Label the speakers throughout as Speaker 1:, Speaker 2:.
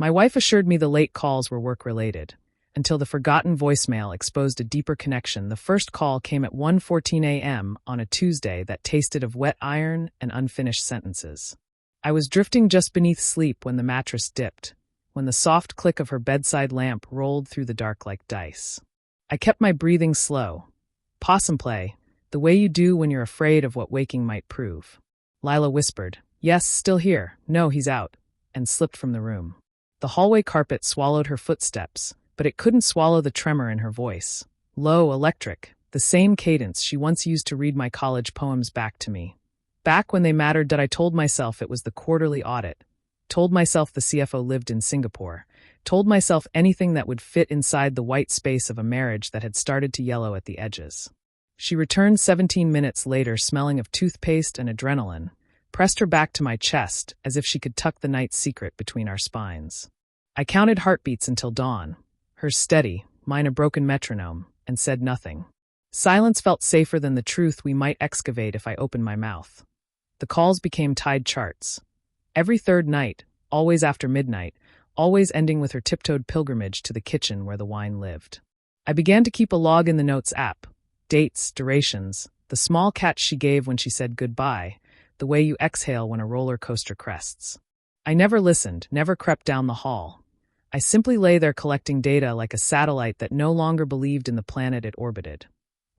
Speaker 1: My wife assured me the late calls were work-related, until the forgotten voicemail exposed a deeper connection. The first call came at 1:14 a.m. on a Tuesday that tasted of wet iron and unfinished sentences. I was drifting just beneath sleep when the mattress dipped, when the soft click of her bedside lamp rolled through the dark like dice. I kept my breathing slow. Possum play, the way you do when you're afraid of what waking might prove. Lila whispered, "Yes, still here. No, he's out," and slipped from the room. The hallway carpet swallowed her footsteps, but it couldn't swallow the tremor in her voice. Low, electric, the same cadence she once used to read my college poems back to me. Back when they mattered, that I told myself it was the quarterly audit, told myself the CFO lived in Singapore, told myself anything that would fit inside the white space of a marriage that had started to yellow at the edges. She returned 17 minutes later, smelling of toothpaste and adrenaline, pressed her back to my chest as if she could tuck the night's secret between our spines. I counted heartbeats until dawn, hers steady, mine a broken metronome, and said nothing. Silence felt safer than the truth we might excavate if I opened my mouth. The calls became tide charts. Every third night, always after midnight, always ending with her tiptoed pilgrimage to the kitchen where the wine lived. I began to keep a log in the Notes app. Dates, durations, the small catch she gave when she said goodbye, the way you exhale when a roller coaster crests. I never listened, never crept down the hall. I simply lay there collecting data like a satellite that no longer believed in the planet it orbited.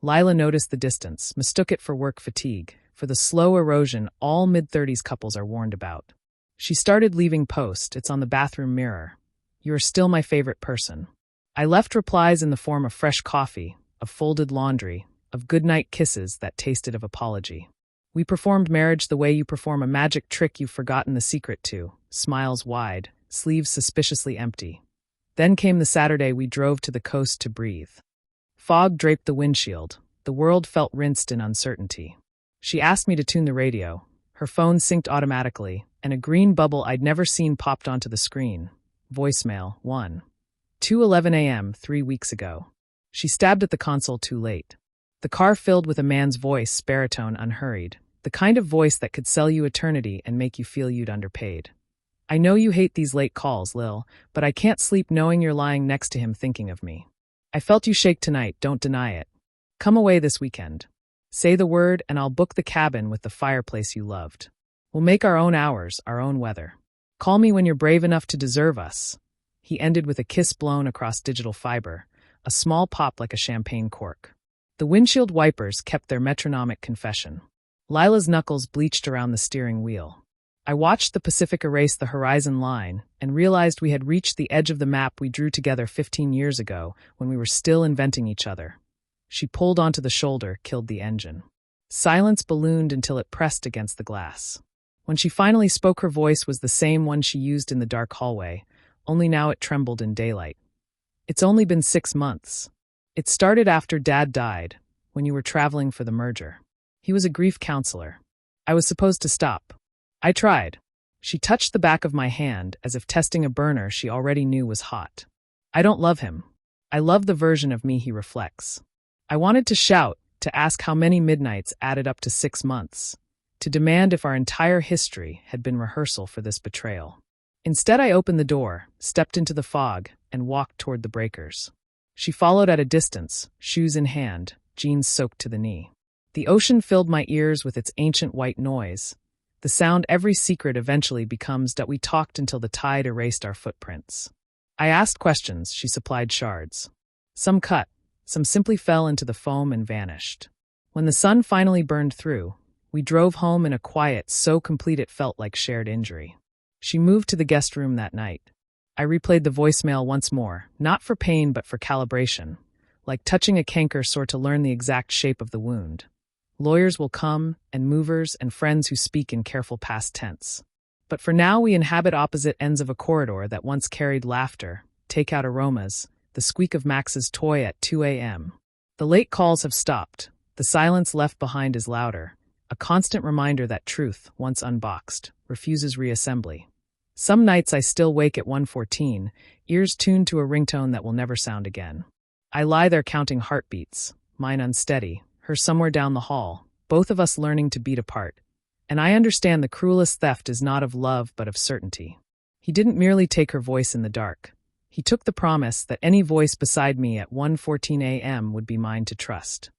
Speaker 1: Lila noticed the distance, mistook it for work fatigue, for the slow erosion all mid-30s couples are warned about. She started leaving post, "It's on the bathroom mirror. You're still my favorite person." I left replies in the form of fresh coffee, of folded laundry, of goodnight kisses that tasted of apology. We performed marriage the way you perform a magic trick you've forgotten the secret to, smiles wide, sleeves suspiciously empty. Then came the Saturday we drove to the coast to breathe. Fog draped the windshield. The world felt rinsed in uncertainty. She asked me to tune the radio. Her phone synced automatically, and a green bubble I'd never seen popped onto the screen. Voicemail, 1:2:11 a.m. 3 weeks ago. She stabbed at the console too late. The car filled with a man's voice, baritone, unhurried. The kind of voice that could sell you eternity and make you feel you'd underpaid. "I know you hate these late calls, Lil, but I can't sleep knowing you're lying next to him thinking of me. I felt you shake tonight, don't deny it. Come away this weekend. Say the word and I'll book the cabin with the fireplace you loved. We'll make our own hours, our own weather. Call me when you're brave enough to deserve us." He ended with a kiss blown across digital fiber, a small pop like a champagne cork. The windshield wipers kept their metronomic confession. Lila's knuckles bleached around the steering wheel. I watched the Pacific erase the horizon line and realized we had reached the edge of the map we drew together 15 years ago when we were still inventing each other. She pulled onto the shoulder, killed the engine. Silence ballooned until it pressed against the glass. When she finally spoke, her voice was the same one she used in the dark hallway, only now it trembled in daylight. "It's only been 6 months. It started after Dad died, when you were traveling for the merger. He was a grief counselor. I was supposed to stop. I tried." She touched the back of my hand as if testing a burner she already knew was hot. "I don't love him. I love the version of me he reflects." I wanted to shout, to ask how many midnights added up to 6 months, to demand if our entire history had been rehearsal for this betrayal. Instead, I opened the door, stepped into the fog, and walked toward the breakers. She followed at a distance, shoes in hand, jeans soaked to the knee. The ocean filled my ears with its ancient white noise, the sound every secret eventually becomes that we talked until the tide erased our footprints. I asked questions, she supplied shards. Some cut, some simply fell into the foam and vanished. When the sun finally burned through, we drove home in a quiet so complete it felt like shared injury. She moved to the guest room that night. I replayed the voicemail once more, not for pain but for calibration, like touching a canker sore to learn the exact shape of the wound. Lawyers will come, and movers and friends who speak in careful past tense. But for now we inhabit opposite ends of a corridor that once carried laughter, takeout aromas, the squeak of Max's toy at 2 a.m. The late calls have stopped. The silence left behind is louder, a constant reminder that truth, once unboxed, refuses reassembly. Some nights I still wake at 1:14, ears tuned to a ringtone that will never sound again. I lie there counting heartbeats, mine unsteady, hers somewhere down the hall, both of us learning to beat apart. And I understand the cruelest theft is not of love but of certainty. He didn't merely take her voice in the dark. He took the promise that any voice beside me at 1:14 a.m. would be mine to trust.